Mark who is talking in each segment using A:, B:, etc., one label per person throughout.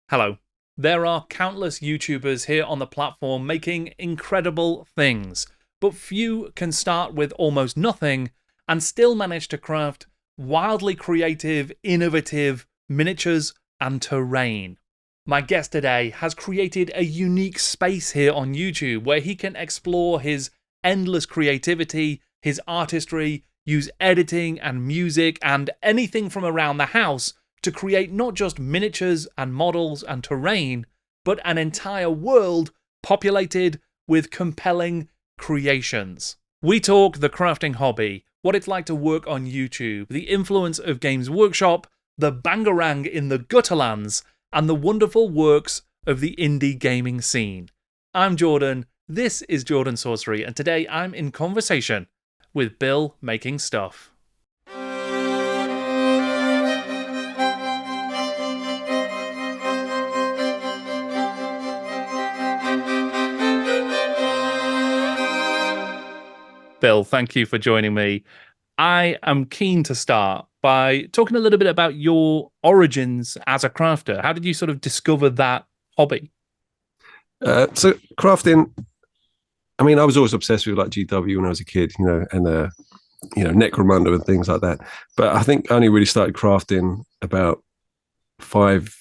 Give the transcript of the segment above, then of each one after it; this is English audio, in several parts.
A: Hello. There are countless YouTubers here on the platform making incredible things, but few can start with almost nothing and still manage to craft wildly creative, innovative miniatures and terrain. My guest today has created a unique space here on YouTube where he can explore his endless creativity, his artistry, use editing and music and anything from around the house to create not just miniatures and models and terrain, but an entire world populated with compelling creations. We talk the crafting hobby, what it's like to work on YouTube, the influence of Games Workshop, the Bangarang in the Gutterlands, and the wonderful works of the indie gaming scene. I'm Jordan, this is Jordan Sorcery, and today I'm in conversation with Bill Making Stuff. Bill, thank you for joining me. I am keen to start by talking a little bit about your origins as a crafter. How did you sort of discover that hobby?
B: So crafting, I mean, I was always obsessed with like GW when I was a kid, and Necromunda and things like that. But I think I only really started crafting about 5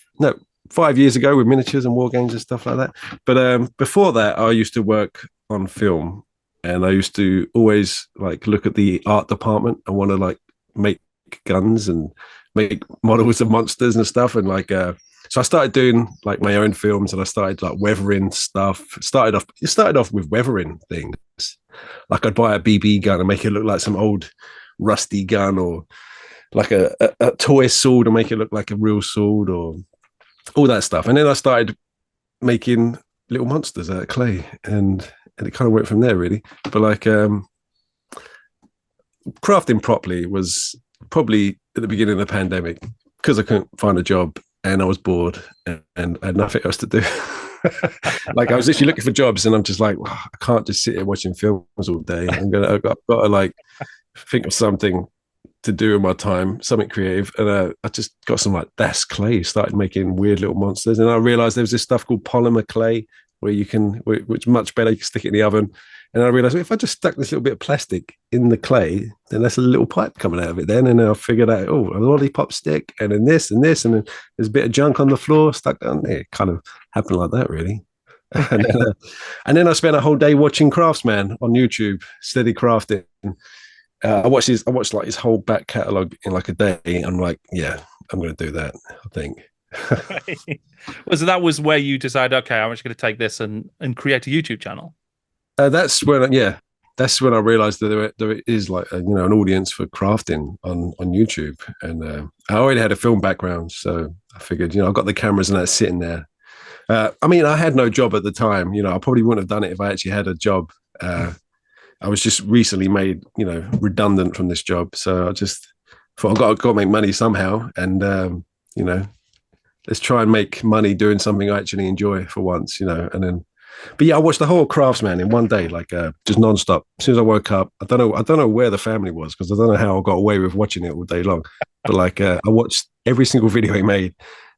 B: years ago with miniatures and war games and stuff like that. But before that, I used to work on film, and I used to always like look at the art department. I want to like make guns and make models of monsters and stuff, and so I started doing like my own films, and I started like weathering stuff. It started off with weathering things. Like I'd buy a BB gun and make it look like some old rusty gun, or like a toy sword and make it look like a real sword, or all that stuff. And then I started making little monsters out of clay, and it kind of went from there really. But crafting properly was probably at the beginning of the pandemic, because I couldn't find a job and I was bored and I had nothing else to do. Like I was literally looking for jobs, and I'm just like, I can't just sit here watching films all day. I've got to like think of something to do in my time, something creative. And I just got some like das clay, started making weird little monsters. And I realized there was this stuff called polymer clay which much better, you can stick it in the oven. And I realized, well, if I just stuck this little bit of plastic in the clay, then that's a little pipe coming out of it then. And then I figured out, a lollipop stick, and then this and this, and then there's a bit of junk on the floor stuck down there. It kind of happened like that, really. And then I spent a whole day watching Craftsman on YouTube, steady crafting. I watched like his whole back catalogue in like a day. I'm like, yeah, I'm going to do that, I think.
A: Well, so that was where you decided, okay, I'm just going to take this and create a YouTube channel.
B: That's when I realized that there is like an audience for crafting on YouTube. And I already had a film background, so I figured, I've got the cameras and that's sitting there. I mean, I had no job at the time. I probably wouldn't have done it if I actually had a job. I was just recently made redundant from this job, so I just thought I've got to make money somehow. And let's try and make money doing something I actually enjoy for once, and then, but yeah, I watched the whole Craftsman in one day, like just nonstop. As soon as I woke up, I don't know where the family was, because I don't know how I got away with watching it all day long. But I watched every single video he made.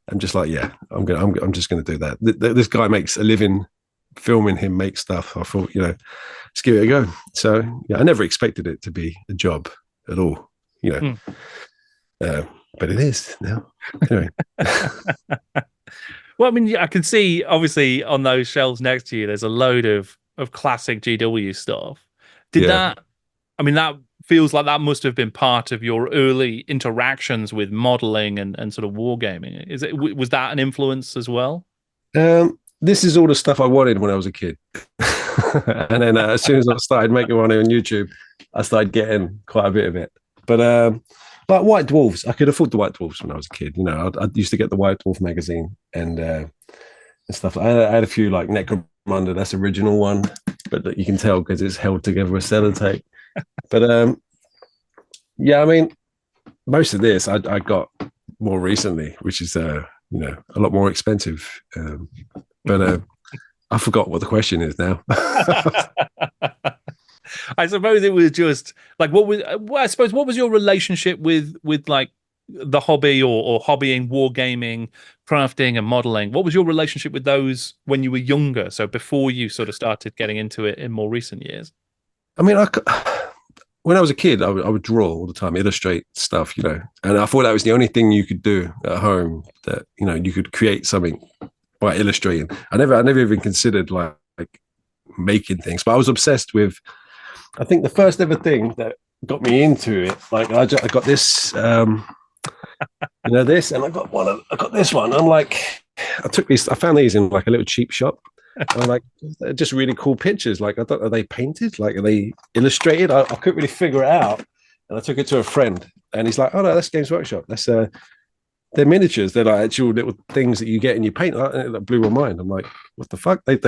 B: I'm just like, yeah, I'm just gonna do that. This guy makes a living filming him make stuff. I thought, let's give it a go. So yeah, I never expected it to be a job at all, but it is now. Anyway.
A: Well, I mean, I can see obviously on those shelves next to you, there's a load of classic GW stuff. That feels like that must have been part of your early interactions with modeling and sort of wargaming. Was that an influence as well?
B: This is all the stuff I wanted when I was a kid. And then as soon as I started making one on YouTube, I started getting quite a bit of it. But like White Dwarfs, I could afford the White Dwarfs when I was a kid. I used to get the White Dwarf magazine and stuff. I had a few like Necromunda, that's the original one, but you can tell because it's held together with sellotape. But yeah, I mean, most of this I got more recently, which is a lot more expensive. But I forgot what the question is now.
A: I suppose it was just like what was your relationship with like the hobby or hobbying wargaming crafting and modeling. What was your relationship with those when you were younger? So before you sort of started getting into it in more recent years?
B: I mean, when I was a kid, I would draw all the time, illustrate stuff, and I thought that was the only thing you could do at home, that, you could create something by illustrating. I never even considered like making things, but I was obsessed with, I think the first ever thing that got me into it, like I got this, this, and I got this one. I'm like, I found these in like a little cheap shop. I'm like, they're just really cool pictures. Like, are they painted? Like, are they illustrated? I couldn't really figure it out. And I took it to a friend, and he's like, "Oh no, that's Games Workshop. They're miniatures. They're like actual little things that you get and you paint." That blew my mind. I'm like, "What the fuck?" They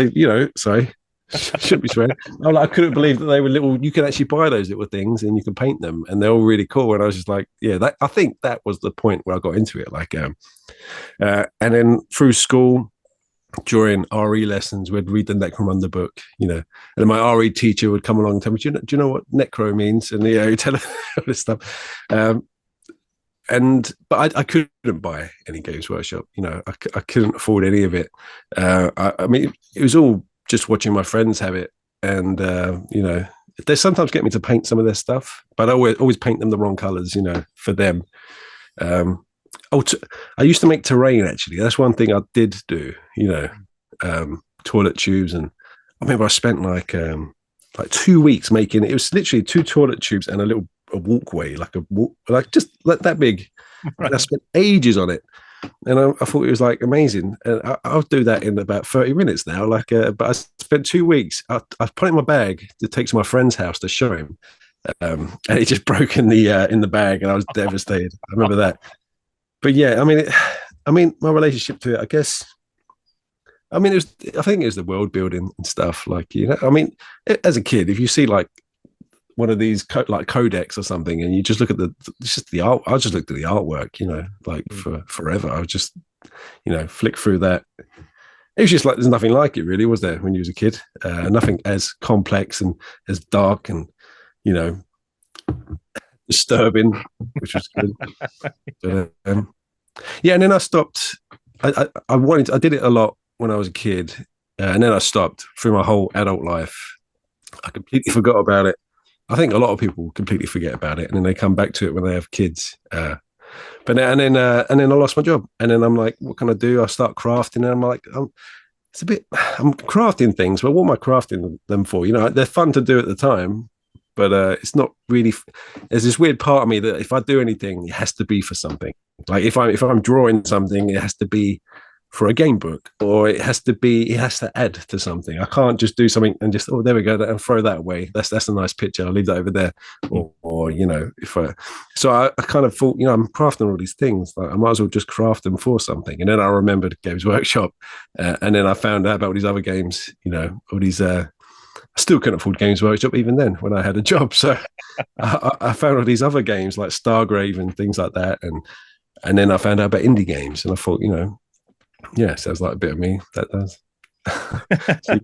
B: sorry, shouldn't be swearing. I couldn't believe that they were little. You can actually buy those little things and you can paint them, and they're all really cool. And I was just like, "Yeah, I think that was the point where I got into it." Like, and then through school, during RE lessons, we'd read the Necromunda book, and then my RE teacher would come along and tell me, do you know what necro means? And he'd tell us all this stuff. But I couldn't buy any Games Workshop. I couldn't afford any of it. I mean, it was all just watching my friends have it, and they sometimes get me to paint some of their stuff, but I always paint them the wrong colors, for them. I used to make terrain, actually. That's one thing I did do, toilet tubes. And I remember I spent like 2 weeks making it. It was literally 2 toilet tubes and a walkway, just like that big. Right. And I spent ages on it. And I thought it was like amazing. And I'll do that in about 30 minutes now. But I spent 2 weeks. I put it in my bag to take to my friend's house to show him. And it just broke in the bag, and I was devastated. I remember that. But yeah, I mean, my relationship to it, I guess. I think it was the world building and stuff. Like, as a kid, if you see like one of these like codex or something, and you just look at the art, I just looked at the artwork, for forever. I would just, flick through that. It was just like, there's nothing like it really, was there, when you was a kid? Nothing as complex and as dark and, disturbing, which was good. But, yeah, and then I stopped. I did it a lot when I was a kid, and then I stopped through my whole adult life. I completely forgot about it. I think a lot of people completely forget about it, and then they come back to it when they have kids. Then I lost my job, and then I'm like, what can I do? I start crafting, and I'm like, I'm crafting things, but what am I crafting them for? They're fun to do at the time, but it's not really. There's this weird part of me that if I do anything, it has to be for something. Like if I'm drawing something, it has to be for a game book, or it has to add to something. I can't just do something and just, oh, there we go, and throw that away. That's a nice picture. I'll leave that over there. Or so I kind of thought, I'm crafting all these things. Like, I might as well just craft them for something. And then I remembered Games Workshop, and then I found out about all these other games. All these. I still couldn't afford Games Workshop even then when I had a job. So I found all these other games like Stargrave and things like that, and then I found out about indie games, and I thought, yeah, sounds like a bit of me. That does. So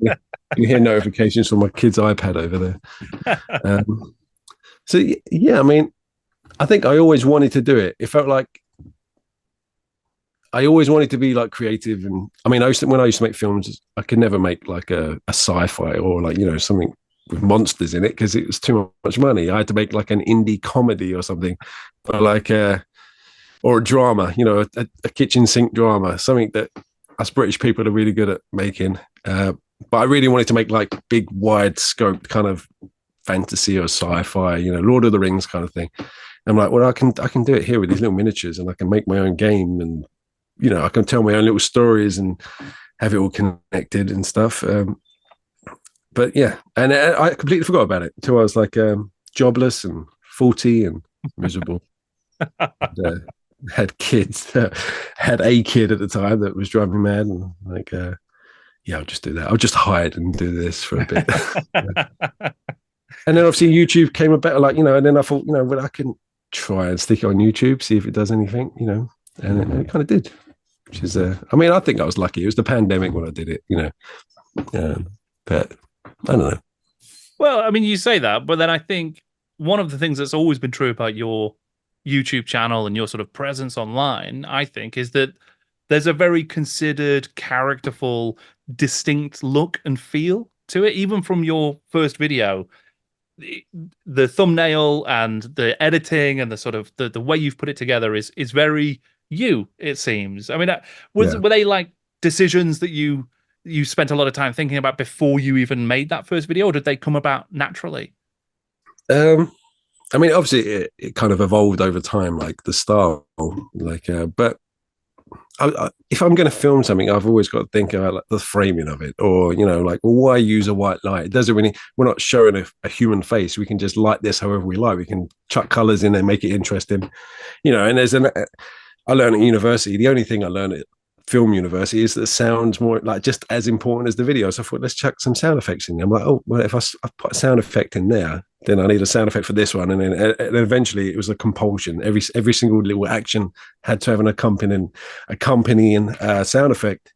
B: you hear notifications from my kid's iPad over there. So yeah, I think I always wanted to do it. It felt like I always wanted to be like creative, and when I used to make films, I could never make like a sci-fi or like something with monsters in it because it was too much money. I had to make like an indie comedy or something, or like or a drama, a kitchen sink drama, something that us British people are really good at making. But I really wanted to make like big, wide scope kind of fantasy or sci-fi, Lord of the Rings kind of thing. And I'm like, well, I can do it here with these little miniatures, and I can make my own game, and I can tell my own little stories and have it all connected and stuff. But yeah, and I completely forgot about it until I was like jobless and 40 and miserable. And, had kids, had a kid at the time that was driving me mad, and like, yeah, I'll just do that. I'll just hide and do this for a bit. And then obviously YouTube came about, like, and then I thought, well, I can try and stick it on YouTube, see if it does anything, and it kind of did, which is, I think I was lucky. It was the pandemic when I did it, but I don't know.
A: Well, you say that, but then I think one of the things that's always been true about your YouTube channel and your sort of presence online, I think, is that there's a very considered, characterful, distinct look and feel to it, even from your first video. The thumbnail and the editing and the sort of the way you've put it together is very you, it seems. I mean,
B: Yeah.
A: were they like decisions that you spent a lot of time thinking about before you even made that first video, or did they come about naturally?
B: I mean, obviously, it kind of evolved over time, like the style, like, but if I'm going to film something, I've always got to think about like the framing of it, or like, well, why use a white light? It doesn't really. We're not showing a human face. We can just light this however we like. We can chuck colors in and make it interesting, And I learned at university. The only thing I learned at film university is that sound's more like just as important as the video. So I thought, let's chuck some sound effects in there. I'm like, oh, well, if I put a sound effect in there, then I need a sound effect for this one. And then eventually it was a compulsion. Every single little action had to have an accompanying sound effect.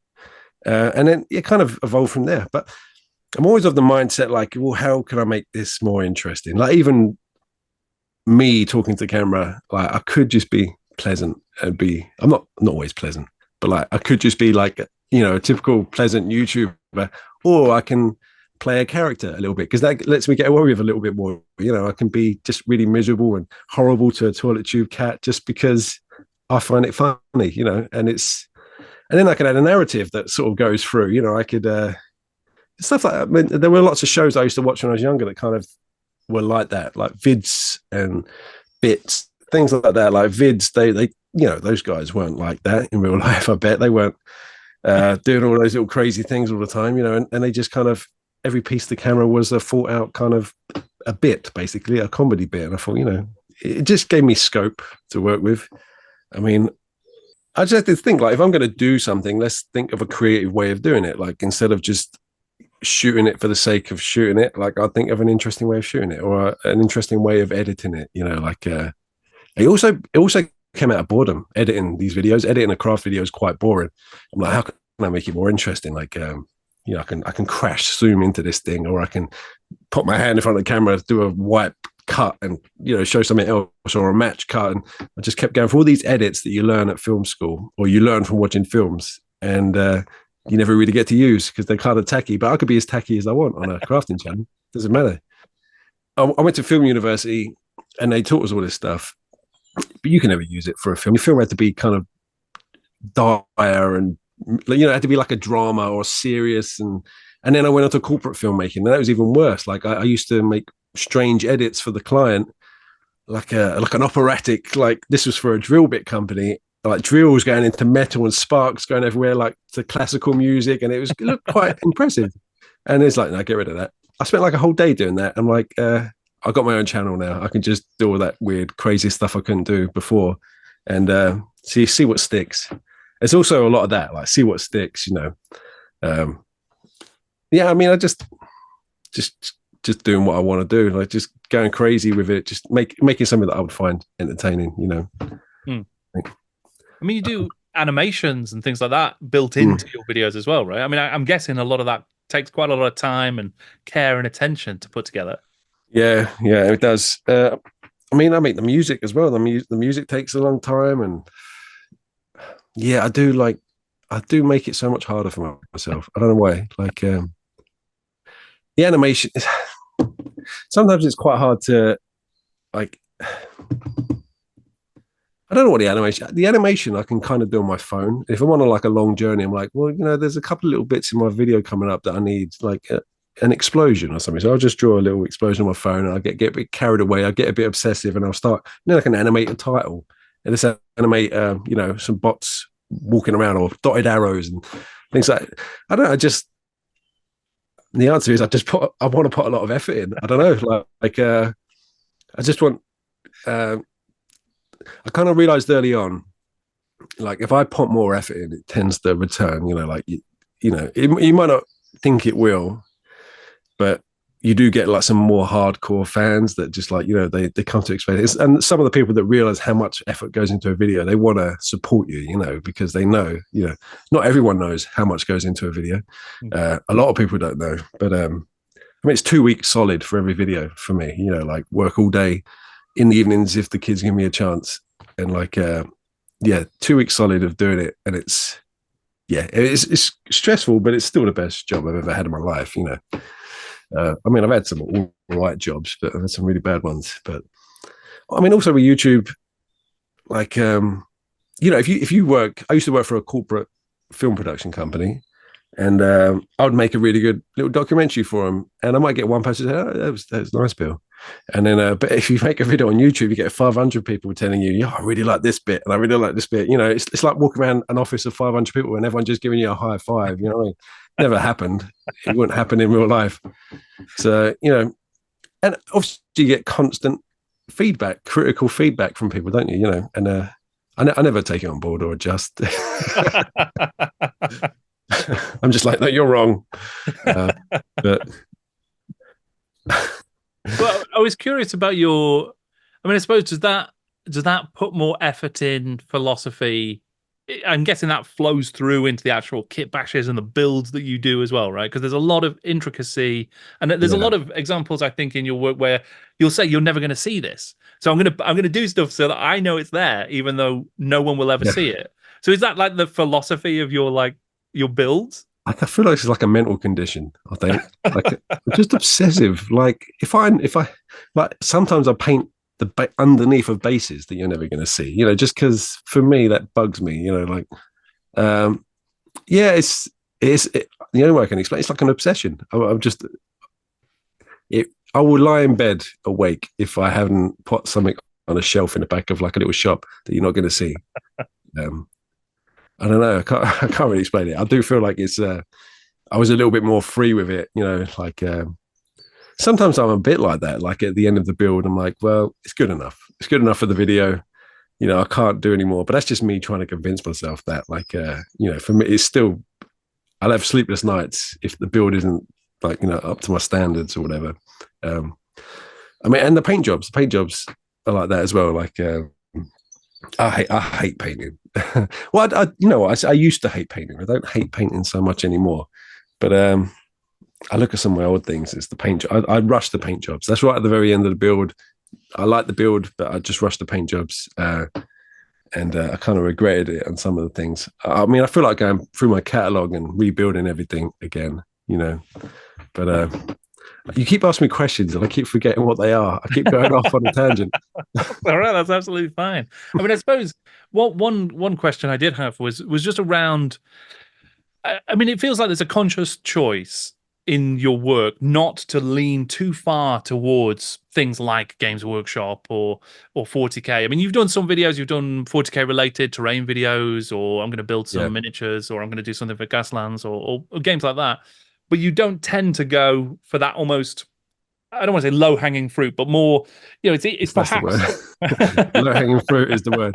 B: And then it kind of evolved from there. But I'm always of the mindset like, well, how can I make this more interesting? Like even me talking to camera, like I could just be pleasant and I'm not always pleasant, but like I could just be like, a typical pleasant YouTuber, or I can play a character a little bit because that lets me get away with a little bit more. I can be just really miserable and horrible to a toilet tube cat just because I find it funny, and then I can add a narrative that sort of goes through. I could stuff like that. I mean, there were lots of shows I used to watch when I was younger that kind of were like that, like vids and bits, things like that. Like vids, they those guys weren't like that in real life. I bet they weren't doing all those little crazy things all the time, and they just kind of, every piece of the camera was a thought out kind of a bit, basically a comedy bit. And I thought, it just gave me scope to work with. I mean, I just have to think like, if I'm going to do something, let's think of a creative way of doing it. Like instead of just shooting it for the sake of shooting it, like I'd think of an interesting way of shooting it, or an interesting way of editing it. It also came out of boredom. Editing a craft video is quite boring. I'm like, how can I make it more interesting? Like, I can crash zoom into this thing, or I can put my hand in front of the camera, do a wipe cut, and show something else, or a match cut. And I just kept going for all these edits that you learn at film school, or you learn from watching films, and you never really get to use because they're kind of tacky. But I could be as tacky as I want on a crafting channel. Doesn't matter. I went to film university, and they taught us all this stuff, but you can never use it for a film. Your film had to be kind of dire and it had to be like a drama or serious, and then I went on to corporate filmmaking, and that was even worse. Like I used to make strange edits for the client, like an operatic, like this was for a drill bit company, like drills going into metal and sparks going everywhere, like to classical music, and it looked quite impressive. And it's like, no, get rid of that. I spent like a whole day doing that. I'm like, I got my own channel now. I can just do all that weird, crazy stuff I couldn't do before, and see what sticks. It's also a lot of that, like see what sticks, yeah, I mean, I just doing what I want to do, like just going crazy with it, just making something that I would find entertaining,
A: I mean, you do animations and things like that built into your videos as well, right? I mean, I'm guessing a lot of that takes quite a lot of time and care and attention to put together.
B: Yeah, it does. I mean, I make the music as well. The music takes a long time, and yeah, I do make it so much harder for myself. I don't know why. Like the animation, sometimes it's quite hard to like. I don't know what the animation I can kind of do on my phone. If I'm on like a long journey, I'm like, well, there's a couple of little bits in my video coming up that I need like an explosion or something. So I'll just draw a little explosion on my phone, and I get a bit carried away. I get a bit obsessive, and I'll start. I can animate a title, and just animate some bots walking around, or dotted arrows and things like. I don't know. The answer is I want to put a lot of effort in. I don't know. I just want. I kind of realized early on, like if I put more effort in, it tends to return. You might not think it will, but you do get like some more hardcore fans that just like, they come to expect it. And some of the people that realize how much effort goes into a video, they want to support you, because they know, not everyone knows how much goes into a video. A lot of people don't know, but I mean, it's 2 weeks solid for every video for me, like work all day in the evenings if the kids give me a chance, and like yeah, 2 weeks solid of doing it, and it's stressful, but it's still the best job I've ever had in my life. I mean, I've had some all right jobs, but I've had some really bad ones. But I mean, also with YouTube, like if you work, I used to work for a corporate film production company, and I would make a really good little documentary for them, and I might get one person say, "Oh, that was nice, Bill," and then but if you make a video on YouTube, you get 500 people telling you, "Yeah, I really like this bit, and I really like this bit." It's like walking around an office of 500 people and everyone just giving you a high five. You know what I mean? Never happened. It wouldn't happen in real life. So and obviously you get constant feedback, critical feedback from people, don't you? And I never take it on board or adjust. I'm just like, no, you're wrong. But
A: well, I was curious about your. I mean, I suppose does that put more effort in philosophy? I'm guessing that flows through into the actual kit bashes and the builds that you do as well, right? Because there's a lot of intricacy, and there's a lot of examples I think in your work where you'll say you're never going to see this, so I'm gonna do stuff so that I know it's there, even though no one will ever see it. So is that like the philosophy of your builds?
B: Like, I feel like it's like a mental condition. I think like I'm just obsessive. Like if I like sometimes I paint the underneath of bases that you're never going to see. Just because for me that bugs me. Like it's the only way I can explain. It's like an obsession. I'm just I will lie in bed awake if I haven't put something on a shelf in the back of like a little shop that you're not going to see. I don't know. I can't really explain it. I do feel like it's. I was a little bit more free with it, Like sometimes I'm a bit like that. Like at the end of the build, I'm like, well, it's good enough. It's good enough for the video. I can't do any more. But that's just me trying to convince myself that, like, for me, it's still. I'll have sleepless nights if the build isn't like up to my standards or whatever. I mean, and the paint jobs are like that as well. Like. I hate painting. Well, I used to hate painting. I don't hate painting so much anymore. But I look at some of my old things. It's the paint. I rush the paint jobs. That's right at the very end of the build. I like the build, but I just rush the paint jobs, and I kind of regretted it on some of the things. I mean, I feel like going through my catalog and rebuilding everything again. But you keep asking me questions and I keep forgetting what they are. I keep going off on a tangent.
A: All right, that's absolutely fine. I mean, I suppose one question I did have was just around. I mean, it feels like there's a conscious choice in your work not to lean too far towards things like Games Workshop or 40K. I mean, you've done some videos, you've done 40K related terrain videos, or I'm going to build some miniatures, or I'm going to do something for Gutterlands, or games like that. But you don't tend to go for that almost, I don't want to say low hanging fruit, but more, it's perhaps
B: low hanging fruit is the word.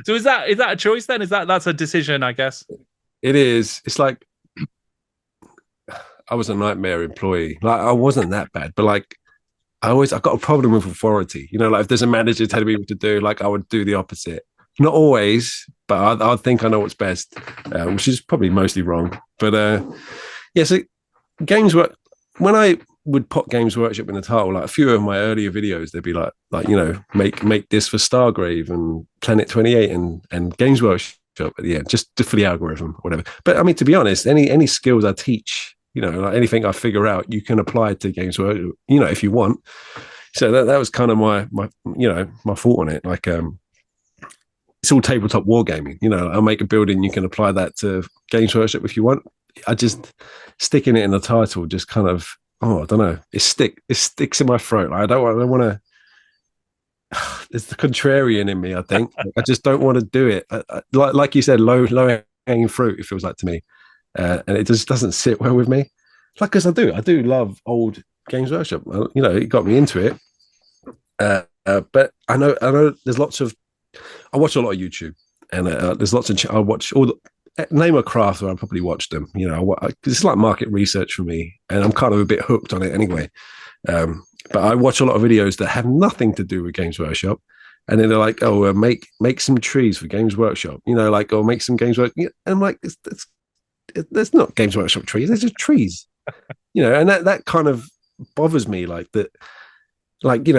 A: So is that a choice then? That's a decision, I guess?
B: It is. It's like I was a nightmare employee. Like I wasn't that bad, but like I got a problem with authority. Like if there's a manager telling me what to do, like I would do the opposite. Not always, but I think I know what's best, which is probably mostly wrong. But so Games Work, when I would put Games Workshop in the title, like a few of my earlier videos, they'd be like make this for Stargrave and Planet 28 and Games Workshop at the end, just for the algorithm or whatever. But I mean, to be honest, any skills I teach, like anything I figure out, you can apply to Games Workshop, if you want. So that was kind of my thought on it. Like it's all tabletop wargaming. I'll make a building, you can apply that to Games Workshop if you want. I just sticking it in the title just kind of, I don't know. It sticks in my throat. I don't want to. It's the contrarian in me. I think I just don't want to do it. Like you said, low hanging fruit. It feels like to me, and it just doesn't sit well with me. Like, because I do love old Games Workshop. It got me into it. But I know there's lots of. I watch a lot of YouTube, and there's lots of. I watch all the. Name a craft where I probably watch them. It's like market research for me, and I'm kind of a bit hooked on it anyway. But I watch a lot of videos that have nothing to do with Games Workshop, and then they're like, "Oh, make some trees for Games Workshop," or make some Games Workshop. And I'm like, there's not Games Workshop trees; they're just trees, and that kind of bothers me. Like that,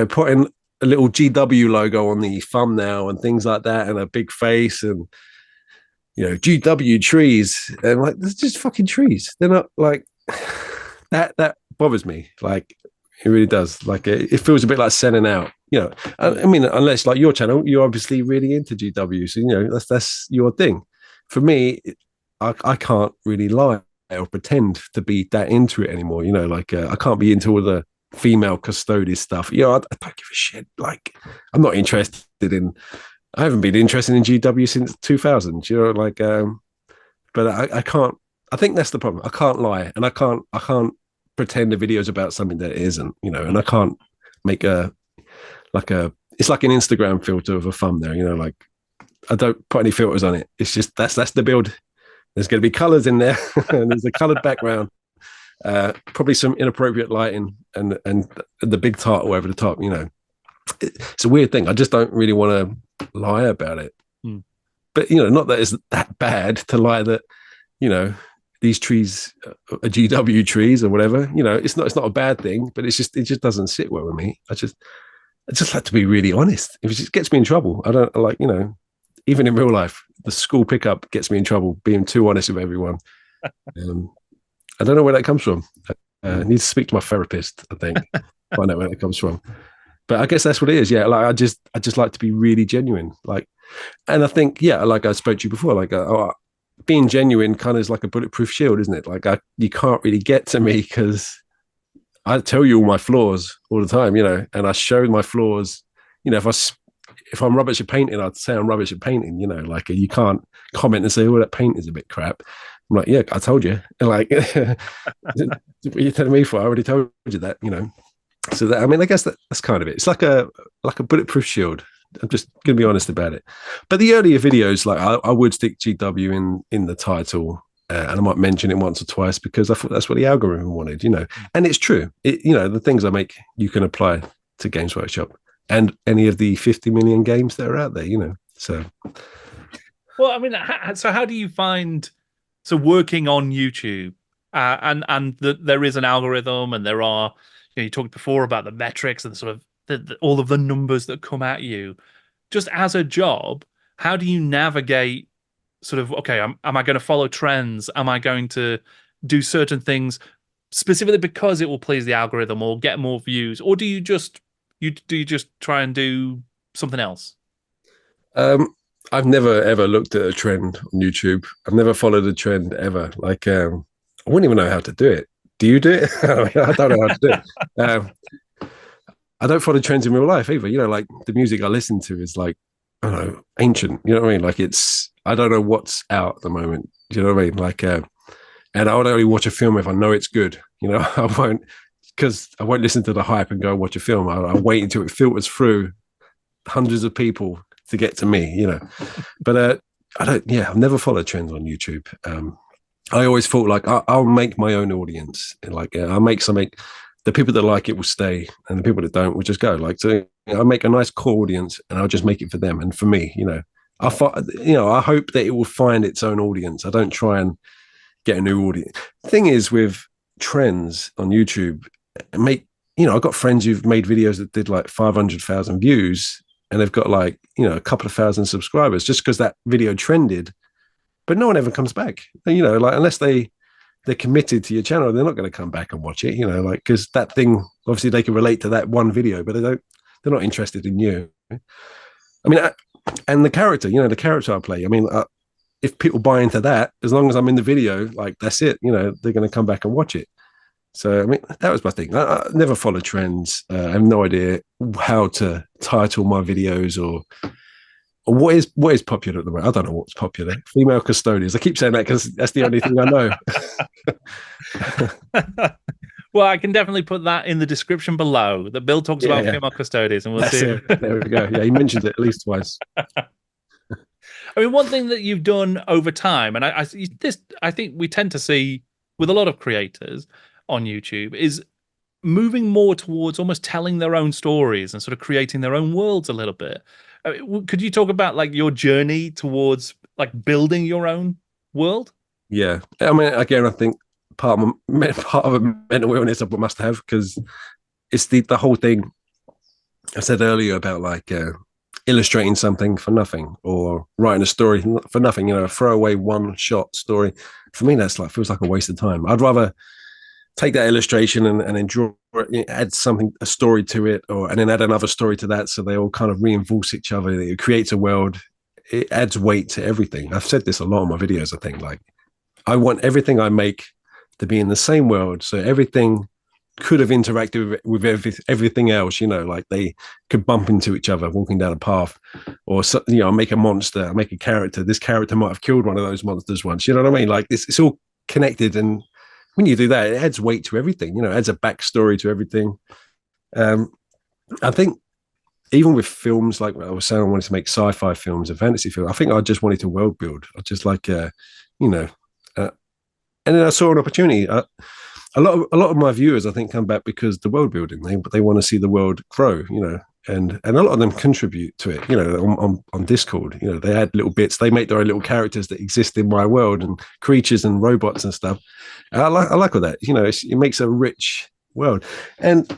B: putting a little GW logo on the thumbnail and things like that, and a big face, and GW trees, and like, there's just fucking trees. They're not like that bothers me. Like, it really does. Like, it feels a bit like sending out. I mean, unless like your channel, you're obviously really into GW, so that's your thing. For me, I can't really lie or pretend to be that into it anymore. Like, I can't be into all the female custodes stuff. I don't give a shit. Like, I'm not interested in. I haven't been interested in GW since 2000. Like, but I can't. I think that's the problem. I can't lie, and I can't pretend the video's about something that it isn't. And I can't make it's like an Instagram filter of a thumbnail. Like, I don't put any filters on it. It's just that's the build. There's going to be colors in there, and there's a colored background. Probably some inappropriate lighting, and the big title over the top. It's a weird thing. I just don't really want to lie about it. But not that it's that bad to lie that these trees are GW trees or whatever. It's not a bad thing, but it just doesn't sit well with me. I just like to be really honest. If it just gets me in trouble, I don't like, even in real life, the school pickup gets me in trouble being too honest with everyone. I don't know where that comes from. I need to speak to my therapist, I think, find out where that comes from. But I guess that's what it is. Yeah. Like, I just like to be really genuine. Like, and I think, yeah, like I spoke to you before, like, being genuine kind of is like a bulletproof shield, isn't it? Like, you can't really get to me because I tell you all my flaws all the time, and I show my flaws. If I'm rubbish at painting, I'd say I'm rubbish at painting. Like, you can't comment and say, "Oh, that paint is a bit crap." I'm like, "Yeah, I told you." And like, what are you telling me for? I already told you that. So that, I mean, I guess that's kind of it. It's like a bulletproof shield. I'm just going to be honest about it. But the earlier videos, like, I would stick GW in the title, and I might mention it once or twice because I thought that's what the algorithm wanted, And it's true. The things I make, you can apply to Games Workshop and any of the 50 million games that are out there, So,
A: well, I mean, so how do you find working on YouTube, and there is an algorithm, and there are, you talked before about the metrics and sort of all of the numbers that come at you. Just as a job, how do you navigate sort of, okay, am I going to follow trends? Am I going to do certain things specifically because it will please the algorithm or get more views? Or do you just try and do something else?
B: I've never ever looked at a trend on YouTube. I've never followed a trend ever. Like, I wouldn't even know how to do it. Do you do it? I don't know how to do it. I don't follow trends in real life either. Like, the music I listen to is like, I don't know, ancient. You know what I mean? Like, I don't know what's out at the moment. Do you know what I mean? Like, and I would only watch a film if I know it's good. I won't listen to the hype and go watch a film. I'll wait until it filters through hundreds of people to get to me. But I've never followed trends on YouTube. I always thought, like, I'll make my own audience. Like, I'll make something. The people that like it will stay, and the people that don't will just go. Like, so I'll make a nice core audience, and I'll just make it for them and for me. I hope that it will find its own audience. I don't try and get a new audience. The thing is, with trends on YouTube, I've got friends who've made videos that did like 500,000 views, and they've got like, a couple of thousand subscribers just because that video trended, but no one ever comes back. Like, unless they're committed to your channel, they're not going to come back and watch it, like, because that thing, obviously they can relate to that one video, but they're not interested in you. I mean, and the character I play, I mean, if people buy into that, as long as I'm in the video, like, that's it, they're going to come back and watch it. So, I mean, that was my thing. I never follow trends. I have no idea how to title my videos or what is popular at the moment. I don't know what's popular. Female custodians. I keep saying that because that's the only thing I know.
A: Well, I can definitely put that in the description below. That Bill talks about female custodians, and we'll see.
B: There we go. Yeah, he mentioned it at least twice.
A: I mean, one thing that you've done over time, and I think we tend to see with a lot of creators on YouTube, is moving more towards almost telling their own stories and sort of creating their own worlds a little bit. Could you talk about like your journey towards like building your own world?
B: Yeah, I mean, again, I think part of a mental illness I must have, because it's the whole thing. I said earlier about like illustrating something for nothing or writing a story for nothing, you know, a throwaway one shot story. For me, that's like feels like a waste of time. I'd rather take that illustration and then draw it, add something, a story to it, and then add another story to that, so they all kind of reinforce each other. It creates a world. It adds weight to everything. I've said this a lot in my videos. I think like I want everything I make to be in the same world, so everything could have interacted with everything else. You know, like they could bump into each other walking down a path, or you know, make a monster, I make a character. This character might have killed one of those monsters once. You know what I mean? Like it's all connected, and when you do that, it adds weight to everything. You know, it adds a backstory to everything. I think even with films, like I was saying, I wanted to make sci-fi films and fantasy films. I think I just wanted to world build. I just like, you know, and then I saw an opportunity. A lot of my viewers, I think, come back because the world building. They want to see the world grow. You know, and a lot of them contribute to it. You know, on Discord. You know, they add little bits. They make their own little characters that exist in my world, and creatures and robots and stuff. And I like all that. You know, it makes a rich world, and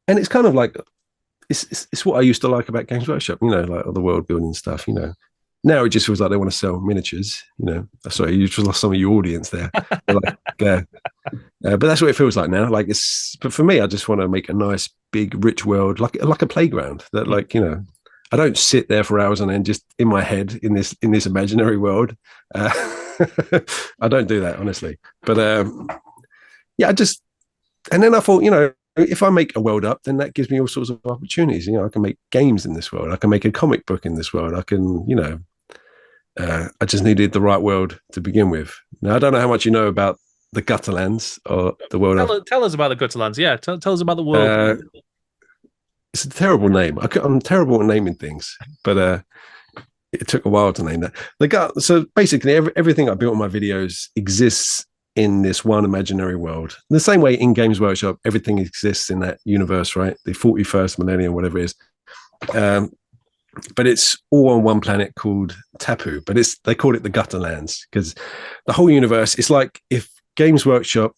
B: it's kind of like it's what I used to like about Games Workshop. You know, like all the world building stuff. You know, now it just feels like they want to sell miniatures. You know, sorry, you just lost some of your audience there. But that's what it feels like now. Like but for me, I just want to make a nice, big, rich world, like a playground. That, like, you know, I don't sit there for hours and then just in my head in this imaginary world. I don't do that, honestly. But yeah, and then I thought, you know, if I make a world up, then that gives me all sorts of opportunities. You know, I can make games in this world. I can make a comic book in this world. I can, you know, I just needed the right world to begin with. Now, I don't know how much you know about the Gutterlands or the world.
A: Tell us about the Gutterlands. Yeah, tell us about the world.
B: It's a terrible name. I'm terrible at naming things, but it took a while to name that. So basically, everything I built in my videos exists in this one imaginary world. In the same way in Games Workshop, everything exists in that universe, right? The 41st millennium, whatever it is. But it's all on one planet called Tapu, but they call it the Gutterlands because the whole universe, it's like if Games Workshop,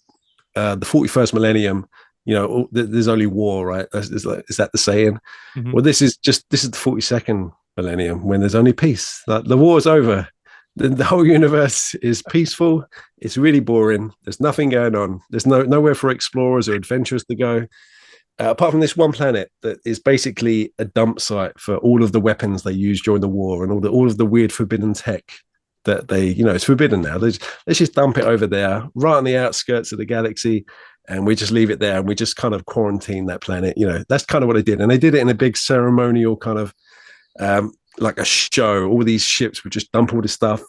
B: the 41st millennium, you know, there's only war, right? Is that the saying? Mm-hmm. Well, this is the 42nd millennium when there's only peace. Like, the war's over. The whole universe is peaceful. It's really boring. There's nothing going on. There's nowhere for explorers or adventurers to go. Apart from this one planet that is basically a dump site for all of the weapons they used during the war and all of the weird forbidden tech that they, you know, it's forbidden now. Let's just dump it over there, right on the outskirts of the galaxy, and we just leave it there and we just kind of quarantine that planet. You know, that's kind of what they did. And they did it in a big ceremonial kind of like a show. All these ships would just dump all this stuff,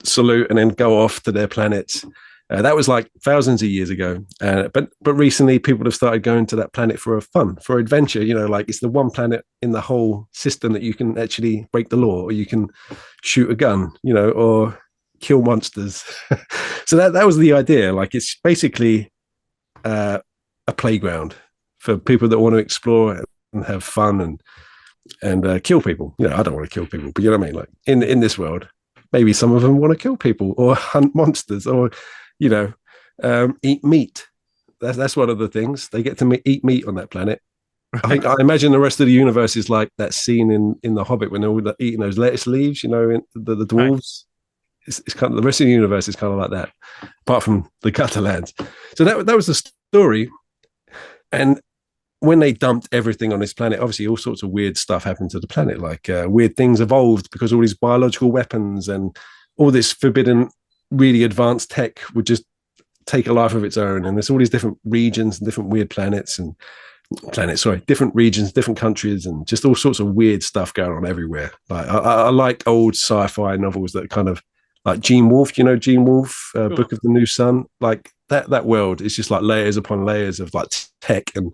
B: salute, and then go off to their planets. That was like thousands of years ago. But recently people have started going to that planet for fun, for adventure. You know, like it's the one planet in the whole system that you can actually break the law, or you can shoot a gun, you know, or kill monsters. So that was the idea. Like it's basically a playground for people that want to explore and have fun and kill people. You know, I don't want to kill people, but you know what I mean? Like in this world, maybe some of them want to kill people or hunt monsters or, you know, eat meat. That's one of the things. They get to eat meat on that planet. I imagine the rest of the universe is like that scene in The Hobbit when they're all eating those lettuce leaves, you know, the dwarves. Right. It's kind of, the rest of the universe is kind of like that, apart from the Gutterlands. So that was the story. And when they dumped everything on this planet, obviously all sorts of weird stuff happened to the planet. Like weird things evolved because all these biological weapons and all this forbidden, really advanced tech would just take a life of its own. And there's all these different regions and different weird different regions, different countries, and just all sorts of weird stuff going on everywhere. Like I like old sci-fi novels that kind of like Gene Wolfe, you know, Gene Wolfe, Book of the New Sun. Like that world is just like layers upon layers of like tech, and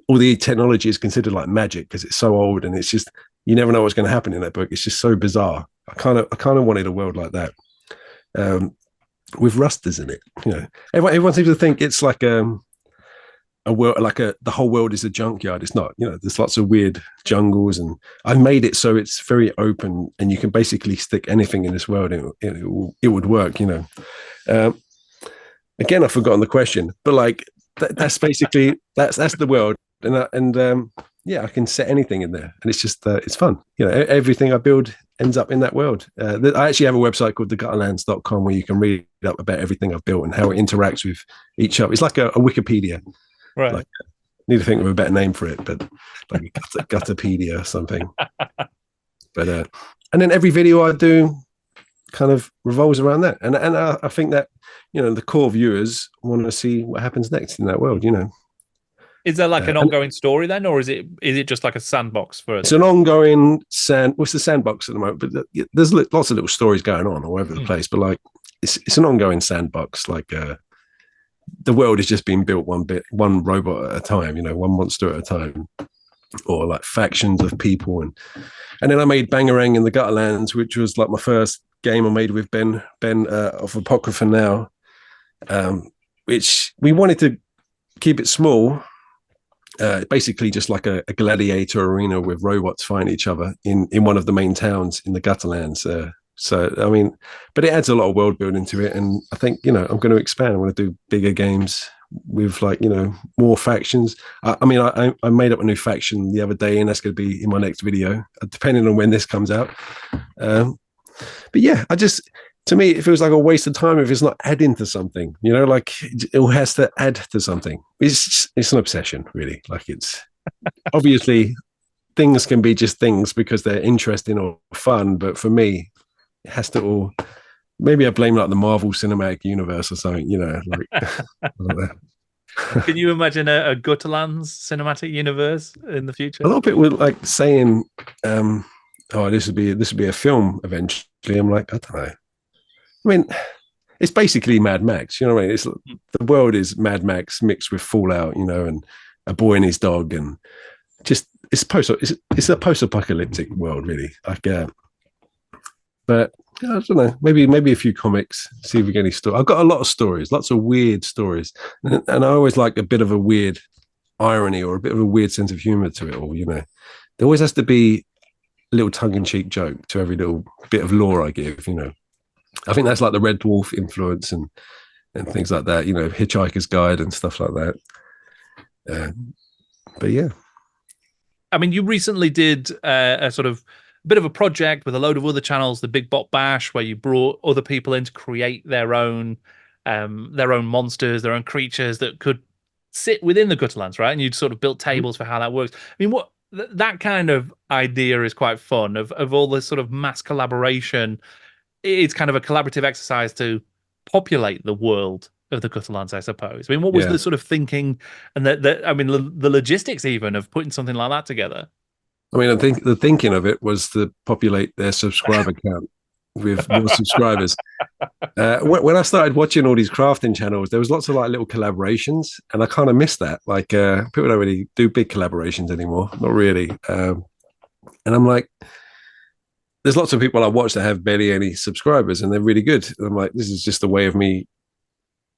B: all the technology is considered like magic because it's so old, and it's just, you never know what's going to happen in that book. It's just so bizarre. I kind of wanted a world like that. With rusters in it, you know, everyone seems to think it's like a world, like the whole world is a junkyard. It's not, you know, there's lots of weird jungles, and I've made it so it's very open and you can basically stick anything in this world and it would work, you know. Again, I've forgotten the question, but like that's basically, that's the world. and yeah, I can set anything in there, and it's just it's fun. Everything I build ends up in that world. I actually have a website called thegutterlands.com where you can read up about everything I've built and how it interacts with each other. It's like a Wikipedia.
A: Right.
B: Like, need to think of a better name for it, but like a Gutterpedia or something. But and then every video I do kind of revolves around that, and I think that the core viewers want to see what happens next in that world.
A: Is there like an ongoing story then, or is it just like a sandbox for it?
B: It's an ongoing what's the sandbox at the moment, but there's lots of little stories going on all over the place. But like it's an ongoing sandbox. Like the world is just being built one robot at a time. One monster at a time, or like factions of people, and then I made Bangarang in the Gutterlands, which was like my first game I made with Ben of Apocrypha Now, which we wanted to keep it small. Basically just like a gladiator arena with robots fighting each other in one of the main towns in the Gutterlands. So, I mean, but it adds a lot of world building to it. And I think, I'm going to expand. I want to do bigger games with like, more factions. I mean, I made up a new faction the other day, and that's going to be in my next video, depending on when this comes out. But yeah, to me, it feels like a waste of time if it's not adding to something, like it has to add to something. It's an obsession, really. Like it's obviously things can be just things because they're interesting or fun. But for me, it has to all, maybe I blame like the Marvel Cinematic Universe or something, like, I don't know.
A: Can you imagine a Gutterlands cinematic universe in the future?
B: A lot of people were like saying, this would be a film eventually. I'm like, I don't know. I mean, it's basically Mad Max. You know what I mean? The world is Mad Max mixed with Fallout, and a boy and his dog, and just it's a post-apocalyptic world, really. Like, but I don't know. Maybe a few comics. See if we get any stories. I've got a lot of stories, lots of weird stories, and I always like a bit of a weird irony or a bit of a weird sense of humor to it all. There always has to be a little tongue-in-cheek joke to every little bit of lore I give. I think that's like the Red Dwarf influence and things like that, Hitchhiker's Guide and stuff like that. But yeah.
A: I mean, you recently did a sort of bit of a project with a load of other channels, the Big Bot Bash, where you brought other people in to create their own monsters, their own creatures that could sit within the Gutterlands, right? And you'd sort of built tables for how that works. I mean, that kind of idea is quite fun of all this sort of mass collaboration. It's kind of a collaborative exercise to populate the world of the Gutterlands, I suppose. I mean, what was the sort of thinking and the logistics even of putting something like that together?
B: I mean, I think the thinking of it was to populate their subscriber count with more subscribers. When I started watching all these crafting channels, there was lots of like little collaborations, and I kind of missed that. Like people don't really do big collaborations anymore, not really. And I'm like, there's lots of people I watch that have barely any subscribers, and they're really good. And I'm like, this is just a way of me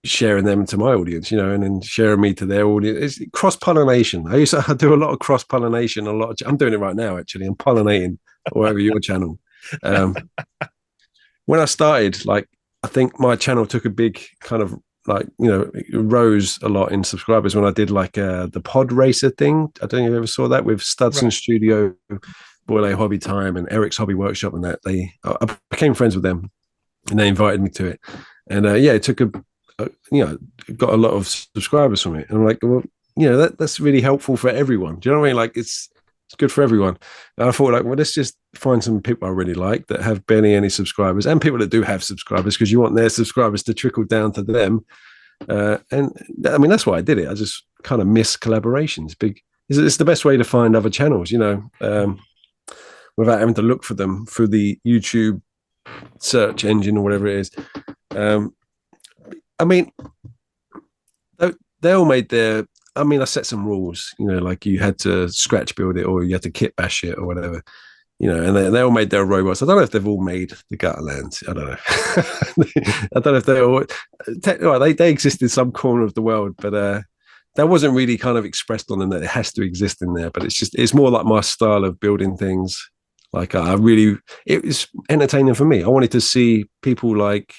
B: sharing them to my audience, and then sharing me to their audience. It's cross-pollination. I do a lot of cross-pollination. I'm doing it right now, actually. I'm pollinating all over your channel. When I started, like, I think my channel took a big kind of like, it rose a lot in subscribers when I did like the pod racer thing. I don't know if you ever saw that with Studson right. Studio, Boyle Hobby Time, and Eric's Hobby Workshop, and that I became friends with them, and they invited me to it. And it took got a lot of subscribers from it. And I'm like, well, that's really helpful for everyone. Do you know what I mean? Like it's good for everyone. And I thought, like, well, let's just find some people I really like that have barely any subscribers, and people that do have subscribers, because you want their subscribers to trickle down to them. And I mean, that's why I did it. I just kind of miss collaborations. It's the best way to find other channels, without having to look for them through the YouTube search engine or whatever it is. I mean, they all made their. I mean, I set some rules, like you had to scratch build it or you had to kit bash it or whatever, and they all made their robots. I don't know if they've all made the Gutterlands. I don't know. I don't know if they all. They exist in some corner of the world, but that wasn't really kind of expressed on them that it has to exist in there. But it's more like my style of building things. Like it was entertaining for me. I wanted to see people like.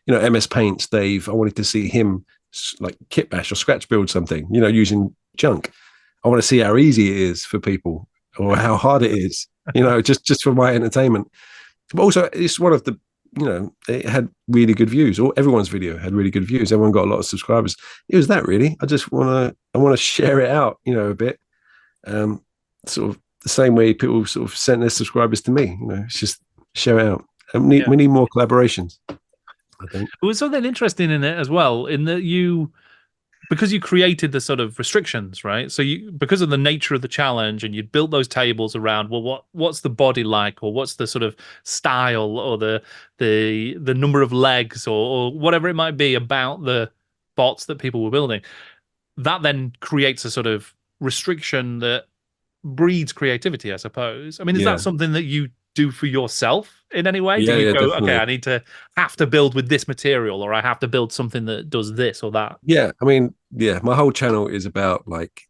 B: MS Paint's Dave, I wanted to see him like kit bash or scratch build something, using junk. I want to see how easy it is for people or how hard it is, just for my entertainment. But also, it's one of the, it had really good views. Or everyone's video had really good views. Everyone got a lot of subscribers. It was that really. I want to share it out, a bit. Sort of the same way people sort of sent their subscribers to me. It's just share it out. We need more collaborations, I think.
A: There was something interesting in it as well, in that because you created the sort of restrictions, right? So because of the nature of the challenge, and you built those tables around, well, what's the body like, or what's the sort of style, or the number of legs, or whatever it might be about the bots that people were building. That then creates a sort of restriction that breeds creativity, I suppose. I mean, is that something that you do for yourself in any way? Do you go,
B: definitely.
A: okay, I have to build with this material, or I have to build something that does this or that?
B: Yeah, I mean, my whole channel is about like,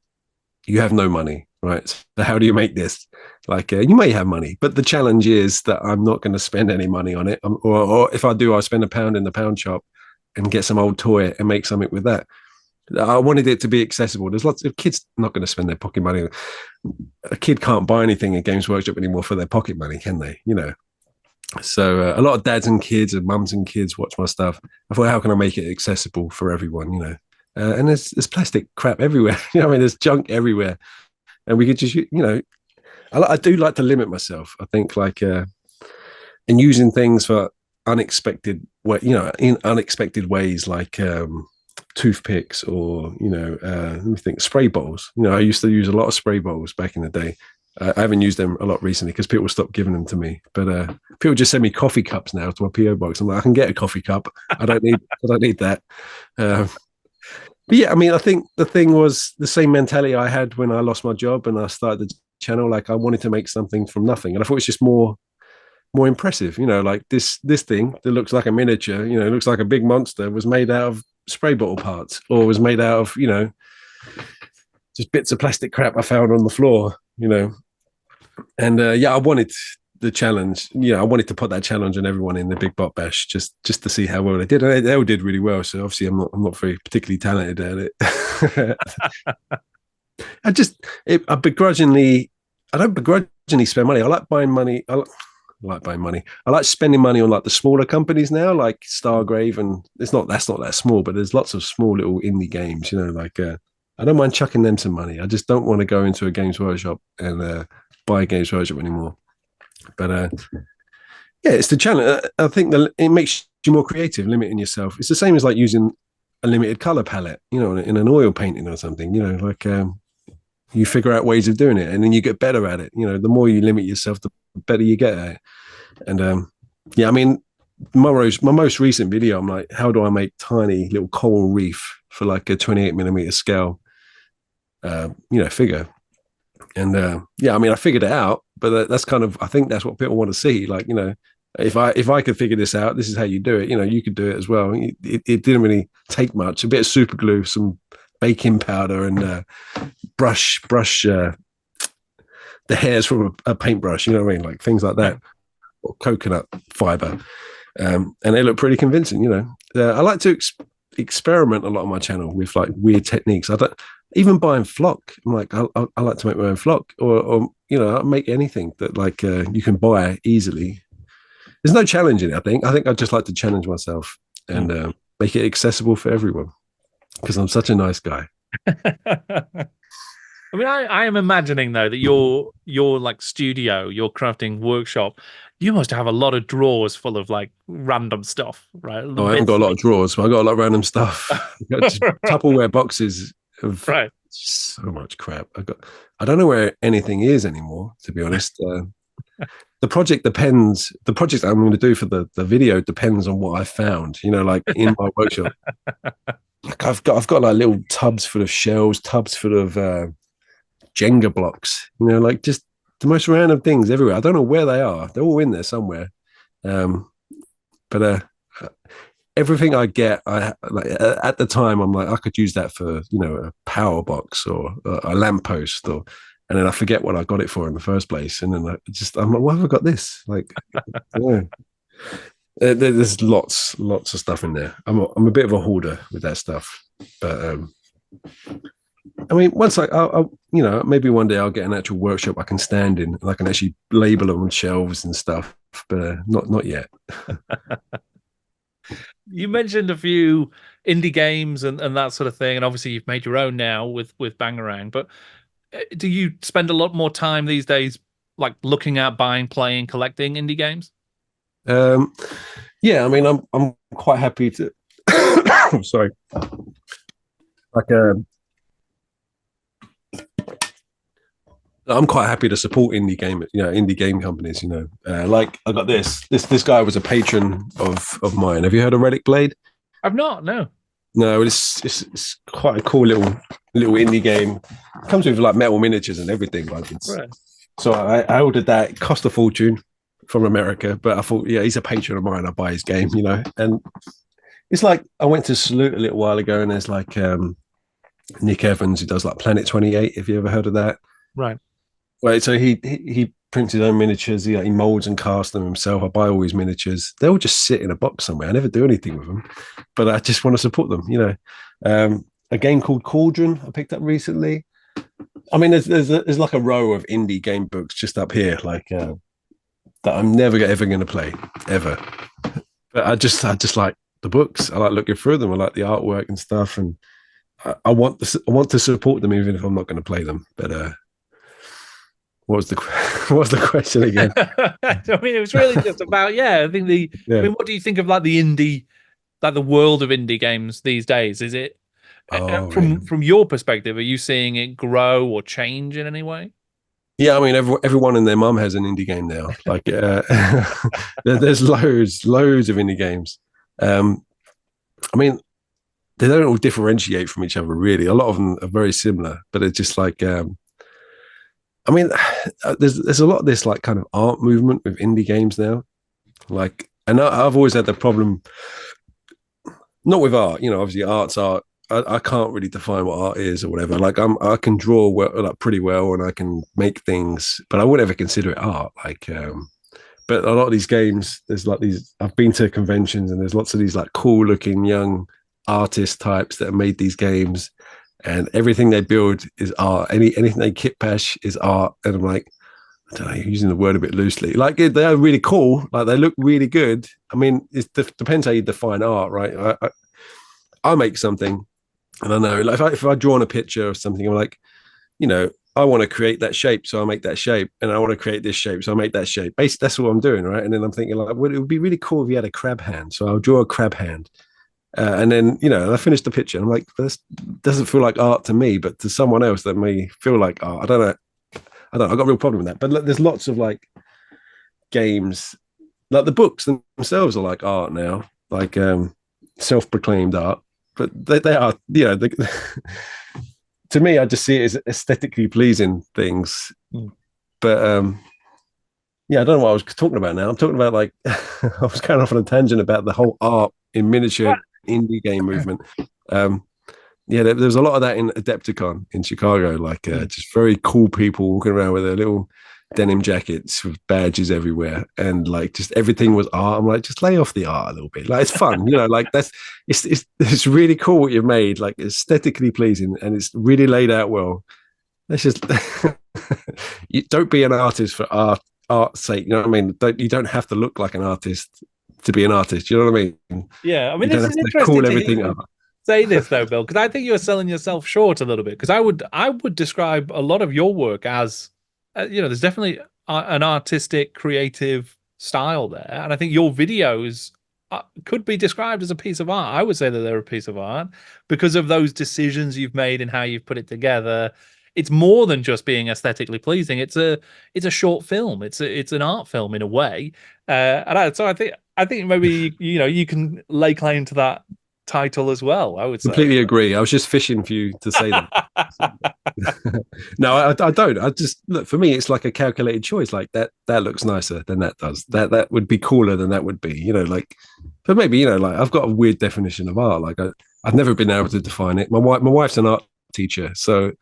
B: you have no money, right? So how do you make this? Like, you may have money, but the challenge is that I'm not going to spend any money on it. Or if I do, I'll spend £1 in the pound shop and get some old toy and make something with that. I wanted it to be accessible. There's lots of kids not going to spend their pocket money. A kid can't buy anything at Games Workshop anymore for their pocket money, can they? So a lot of dads and kids and mums and kids watch my stuff. I thought, how can I make it accessible for everyone? And there's plastic crap everywhere. There's junk everywhere, and we could just, I do like to limit myself. I think and using things for unexpected in unexpected ways, like toothpicks or let me think, spray bowls. I used to use a lot of spray bowls back in the day. I haven't used them a lot recently because people stopped giving them to me. But people just send me coffee cups now to my PO box. I'm like, I can get a coffee cup. I don't need that. But yeah, I mean, I think the thing was the same mentality I had when I lost my job and I started the channel. Like, I wanted to make something from nothing, and I thought it's just more impressive. Like this thing that looks like a miniature. It looks like a big monster, was made out of spray bottle parts, or was made out of just bits of plastic crap I found on the floor. And I wanted the challenge. I wanted to put that challenge on everyone in the Big Bot Bash, just to see how well they did. And they all did really well. So obviously, I'm not very particularly talented at it. I don't begrudgingly spend money. I like buying money. I like spending money on like the smaller companies now, like Stargrave, and that's not that small, but there's lots of small little indie games. I don't mind chucking them some money. I just don't want to go into a Games Workshop and buy a Games Workshop anymore. But it's the challenge. I think it makes you more creative, limiting yourself. It's the same as like using a limited color palette, in an oil painting or something. You figure out ways of doing it, and then you get better at it. The more you limit yourself, the better you get at it. And I mean, my most recent video, I'm like, how do I make tiny little coral reef for like a 28mm scale, figure? And I mean, I figured it out, but that's kind of, I think that's what people want to see. Like, if I could figure this out, this is how you do it. You could do it as well. It didn't really take much. A bit of super glue, some baking powder, and brush the hairs from a paintbrush. You know what I mean? Like things like that, or coconut fiber, and they look pretty convincing. I like to experiment a lot on my channel with like weird techniques. I don't even buying flock. I'm like, I like to make my own flock, or I make anything that like you can buy easily. There's no challenge in it. I think I just like to challenge myself and make it accessible for everyone, because I'm such a nice guy.
A: I mean, I am imagining though that your like studio, your crafting workshop, you must have a lot of drawers full of like random stuff, right?
B: Oh, I haven't got a lot of drawers, but I got a lot of random stuff. Got just Tupperware boxes of so much crap. I don't know where anything is anymore, to be honest. The project depends. The project I'm going to do for the video depends on what I found. Like in my workshop. Like I've got like little tubs full of shells, tubs full of Jenga blocks. Like just the most random things everywhere. I don't know where they are. They're all in there somewhere. But everything I get, at the time, I'm like, I could use that for a power box or a lamppost, and then I forget what I got it for in the first place, and then I'm like, why have I got this? Like, there's lots of stuff in there. I'm a bit of a hoarder with that stuff, but I mean, once I'll, you know, maybe one day I'll get an actual workshop I can stand in and I can actually label them on shelves and stuff, but not yet.
A: You mentioned a few indie games and that sort of thing, and obviously you've made your own now with Bangarang. But do you spend a lot more time these days, like looking at, buying, playing, collecting indie games?
B: Um, yeah, I mean, I'm quite happy to. Sorry, like I'm quite happy to support indie game companies. Like I got this guy was a patron of mine. Have you heard of Relic Blade?
A: I've not, no.
B: No, it's quite a cool little indie game. It comes with like metal miniatures and everything. Like it's
A: Right.
B: so I ordered that. It cost a fortune from America, but I thought, yeah, he's a patron of mine. I buy his game, and it's like I went to Salute a little while ago, and there's like Nick Evans who does like Planet 28. Have you ever heard of that?
A: Right.
B: Right, so he prints his own miniatures. He molds and casts them himself. I buy all his miniatures. They all just sit in a box somewhere. I never do anything with them, but I just want to support them. A game called Cauldron I picked up recently. I mean, there's like a row of indie game books just up here, like that I'm never ever going to play ever. But I just like the books. I like looking through them. I like the artwork and stuff, and I want to support them even if I'm not going to play them. But what was the question again?
A: I mean, it was really just about, yeah, I think I mean, what do you think of like the indie, like the world of indie games these days? Is it
B: Oh, yeah.
A: from your perspective, are you seeing it grow or change in any way?
B: Yeah, I mean, everyone and their mum has an indie game now. Like, there's loads of indie games. I mean, they don't all differentiate from each other, really. A lot of them are very similar, but it's just like, I mean, there's a lot of this like kind of art movement with indie games now. Like, and I've always had the problem, not with art. Obviously, art's art. I can't really define what art is or whatever. Like I can draw like pretty well and I can make things, but I wouldn't ever consider it art. Like, but a lot of these games, there's like these. I've been to conventions and there's lots of these like cool looking young artist types that have made these games, and everything they build is art. Anything they kitbash is art, and I'm like, I don't know, using the word a bit loosely. Like they are really cool. Like they look really good. I mean, it depends how you define art, right? I make something. And I know, like, if I draw on a picture of something, I'm like, I want to create that shape, so I make that shape, and I want to create this shape, so I make that shape. Basically, that's what I'm doing, right? And then I'm thinking, like, well, it would be really cool if you had a crab hand, so I'll draw a crab hand, and then I finish the picture. And I'm like, this doesn't feel like art to me, but to someone else that may feel like art. I don't know. I got a real problem with that. But there's lots of like games, like the books themselves are like art now, like self-proclaimed art. But they are, to me, I just see it as aesthetically pleasing things. But yeah, I don't know what I was talking about now. I'm talking about like I was going off on a tangent about the whole art in miniature indie game movement. Yeah, there's a lot of that in Adepticon in Chicago, like just very cool people walking around with their little denim jackets with badges everywhere, and like just everything was art. I'm like, just lay off the art a little bit. Like it's fun, like it's really cool what you've made, like aesthetically pleasing, and it's really laid out well. Let's just you don't be an artist for art's sake. You know what I mean? You don't have to look like an artist to be an artist. You know what I mean?
A: Yeah, I mean,
B: you don't
A: this
B: have
A: is
B: to
A: interesting
B: call
A: to
B: everything up.
A: say this though, Bill, because I think you're selling yourself short a little bit. Because I would describe a lot of your work as, there's definitely an artistic, creative style there, and I think your videos could be described as a piece of art. I would say that they're a piece of art because of those decisions you've made and how you've put it together. It's more than just being aesthetically pleasing. It's a short film. It's an art film in a way, so I think maybe you can lay claim to that title as well, I would say.
B: Completely agree. I was just fishing for you to say that. No, I don't. I just look, for me, it's like a calculated choice. Like that looks nicer than that does. That would be cooler than that would be. Like, but maybe like I've got a weird definition of art. Like I've never been able to define it. My wife's an art teacher, so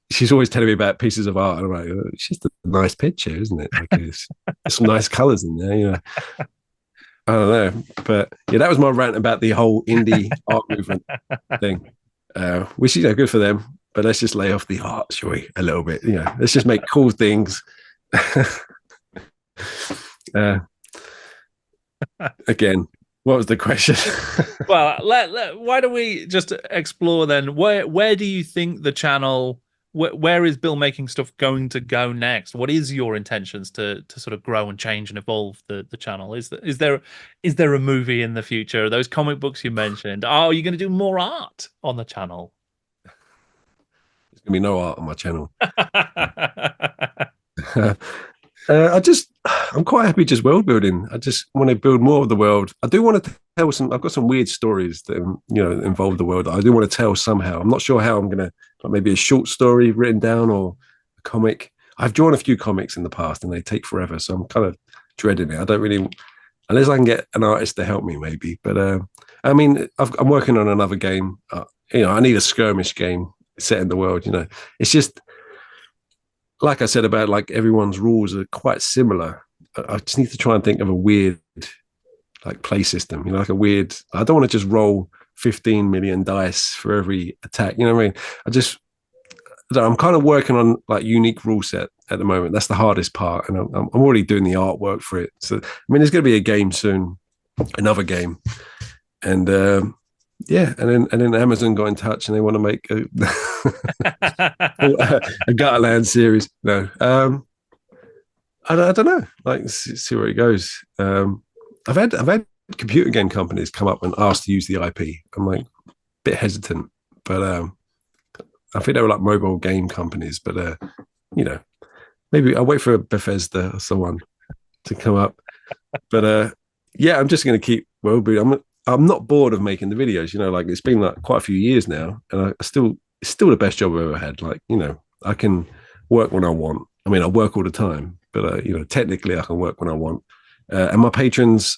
B: she's always telling me about pieces of art, and I'm like, it's just a nice picture, isn't it? Like there's some nice colors in there, I don't know, but yeah, that was my rant about the whole indie art movement thing. which good for them. But let's just lay off the art, shall we, a little bit? Let's just make cool things. Again, what was the question?
A: Well, why don't we just explore then? Where do you think the channel? Where is Bill Making Stuff going to go next? What is your intentions to sort of grow and change and evolve the channel? Is there a movie in the future? Those comic books you mentioned. Are you going to do more art on the channel?
B: There's gonna be no art on my channel. I'm quite happy just world building. I just want to build more of the world. I do want to tell some. I've got some weird stories that involve the world. That I do want to tell somehow. I'm not sure how I'm gonna. Like maybe a short story written down or a comic. I've drawn a few comics in the past and they take forever, so I'm kind of dreading it. I don't really, unless I can get an artist to help me, maybe. But I mean, I'm working on another game. I need a skirmish game set in the world. It's just like I said about like everyone's rules are quite similar. I just need to try and think of a weird like play system, like a weird, I don't want to just roll 15 million dice for every attack. You know what I mean? I'm kind of working on like unique rule set at the moment. That's the hardest part. And I'm already doing the artwork for it. So, I mean, there's going to be a game soon, another game. And yeah, and then Amazon got in touch and they want to make a Gutterlands series. No, I don't know. Like, see where it goes. I've had computer game companies come up and ask to use the IP. I'm like a bit hesitant, but I think they were like mobile game companies. But maybe I'll wait for Bethesda or someone to come up. But yeah, I'm just going to keep world building. I'm not bored of making the videos. Like it's been like quite a few years now, and it's still the best job I've ever had. Like I can work when I want. I mean, I work all the time, but technically I can work when I want. And my patrons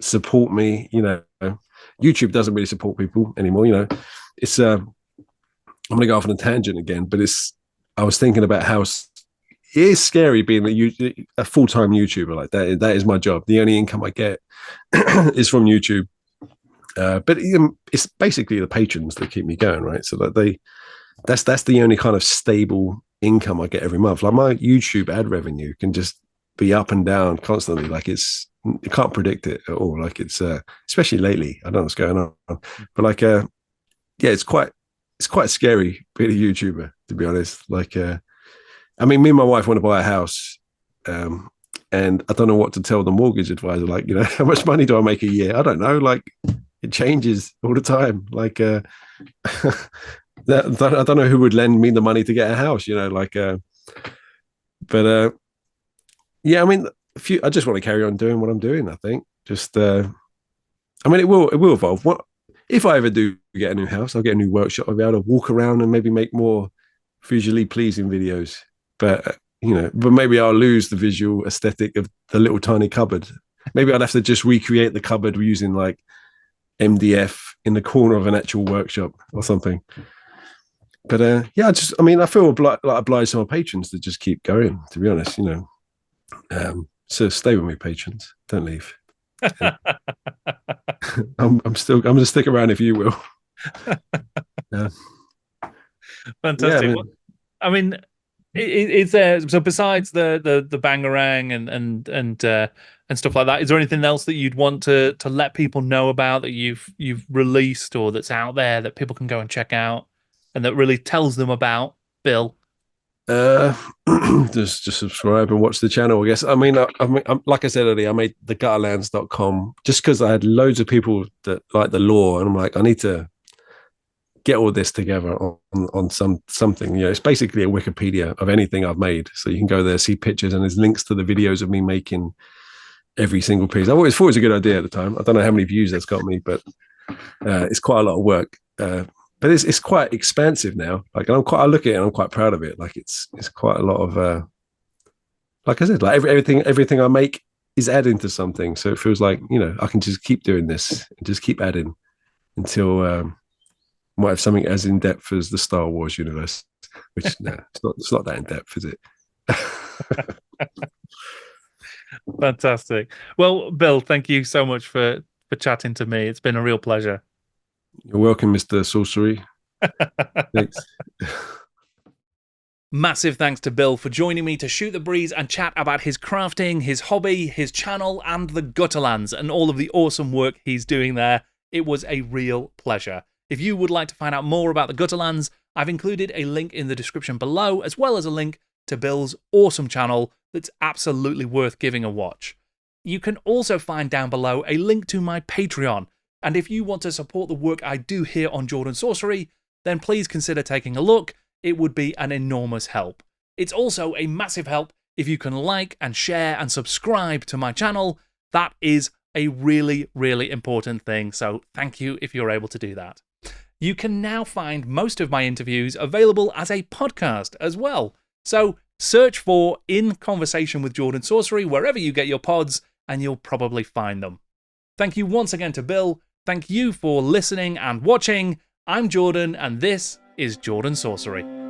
B: support me. YouTube doesn't really support people anymore. It's I'm going to go off on a tangent again, but I was thinking about how it is scary being a full-time YouTuber like that. That is my job. The only income I get is from YouTube. But it's basically the patrons that keep me going, right? So that that's the only kind of stable income I get every month. Like my YouTube ad revenue can just be up and down constantly. Like you can't predict it at all. Like it's especially lately. I don't know what's going on, but like yeah, it's quite scary being a YouTuber, to be honest. Like I mean, me and my wife want to buy a house. And I don't know what to tell the mortgage advisor. Like, how much money do I make a year? I don't know. Like, it changes all the time. Like, I don't know who would lend me the money to get a house. But yeah, I mean, I just want to carry on doing what I'm doing. I think just, I mean, it will evolve. What if I ever do get a new house? I'll get a new workshop. I'll be able to walk around and maybe make more visually pleasing videos. But but maybe I'll lose the visual aesthetic of the little tiny cupboard. Maybe I'd have to just recreate the cupboard using like MDF in the corner of an actual workshop or something. But yeah, I feel obliged to my patrons to just keep going, to be honest, so stay with me, patrons. Don't leave. I'm going to stick around if you will.
A: Fantastic. Yeah, I mean, is there, so besides the Bangarang and stuff like that, is there anything else that you'd want to let people know about that you've released or that's out there that people can go and check out and that really tells them about Bill?
B: Just subscribe and watch the channel, I guess. I mean, like I said earlier, I made the gutterlands.com just because I had loads of people that like the lore, and I'm like, I need to get all this together on something. It's basically a Wikipedia of anything I've made, so you can go there, see pictures, and there's links to the videos of me making every single piece. I always thought it was a good idea at the time. I don't know how many views that's got me, but it's quite a lot of work. But it's quite expansive now. Like, and I look at it and I'm quite proud of it. Like it's quite a lot of like I said, like everything I make is adding to something. So it feels like I can just keep doing this and just keep adding until might have something as in depth as the Star Wars universe. Which no, it's not that in depth, is it?
A: Fantastic. Well, Bill, thank you so much for chatting to me. It's been a real pleasure.
B: You're welcome, Mr. Sorcery. Thanks.
A: Massive thanks to Bill for joining me to shoot the breeze and chat about his crafting, his hobby, his channel, and the Gutterlands, and all of the awesome work he's doing there. It was a real pleasure. If you would like to find out more about the Gutterlands, I've included a link in the description below, as well as a link to Bill's awesome channel that's absolutely worth giving a watch. You can also find down below a link to my Patreon, and if you want to support the work I do here on Jordan Sorcery, then please consider taking a look. It would be an enormous help. It's also a massive help if you can like and share and subscribe to my channel. That is a really, really important thing, so thank you if you're able to do that. You can now find most of my interviews available as a podcast as well. So search for In Conversation with Jordan Sorcery wherever you get your pods, and you'll probably find them. Thank you once again to Bill. Thank you for listening and watching. I'm Jordan, and this is Jordan Sorcery.